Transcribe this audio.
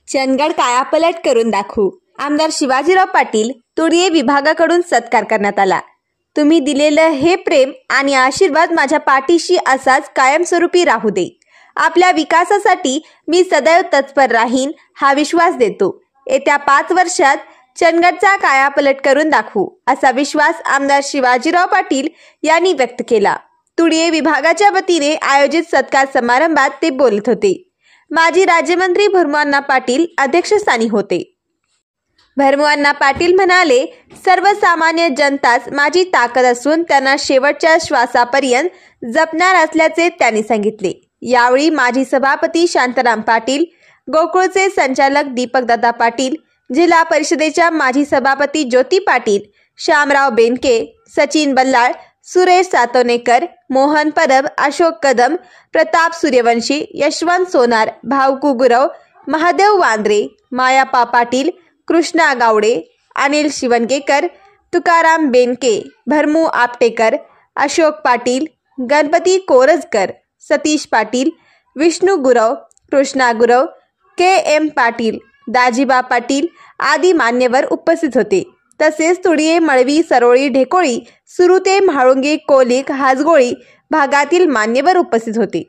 चंदगड कायापलट करून दाखवू. आमदार शिवाजीराव पाटील तुर्ये विभागाकडून सत्कार करण्यात आला. तुम्ही दिलेलं हे प्रेम आणि आशीर्वाद माझ्या पाठीशी असाच कायमस्वरूपी राहू दे. आपल्या विकासासाठी मी सदैव तत्पर राहीन हा विश्वास देतो. येत्या 5 वर्षात चंदगडचा कायापलट करून दाखवू असा विश्वास आमदार शिवाजीराव पाटील यांनी व्यक्त केला. तुर्ये विभागाच्या वतीने आयोजित सत्कार समारंभात ते बोलत होते. माजी राज्यमंत्री भरमू पाटील अध्यक्षस्थानी होते. भरमू पाटील म्हणाले, सर्वसामान्य जनताच माझी ताकद असून त्यांना शेवटच्या श्वासापर्यंत जपणार असल्याचे त्यांनी सांगितले. यावेळी माजी सभापती शांताराम पाटील, गोकुळचे संचालक दीपकदादा पाटील, जिल्हा परिषदेच्या माजी सभापती ज्योती पाटील, श्यामराव बेनके, सचिन बल्लाळ, सुरेश सातवणेकर, मोहन परब, अशोक कदम, प्रताप सूर्यवंशी, यशवंत सोनार, भाऊकू गुरव, महादेव वांद्रे, मायापा पाटील, कृष्णा गावडे, अनिल शिवणगेकर, तुकाराम बेनके, भरमू आपटेकर, अशोक पाटील, गणपती कोरजकर, सतीश पाटील, विष्णू गुरव, कृष्णा गुरव, के.एम. पाटील, दाजीबा पाटील आदी मान्यवर उपस्थित होते. तसेच तुर्ये, मळवी, सरोळी, ढेकोळी, सुरुते, म्हाळुंगे, कोलिक, हाजगोळी भागातील मान्यवर उपस्थित होते.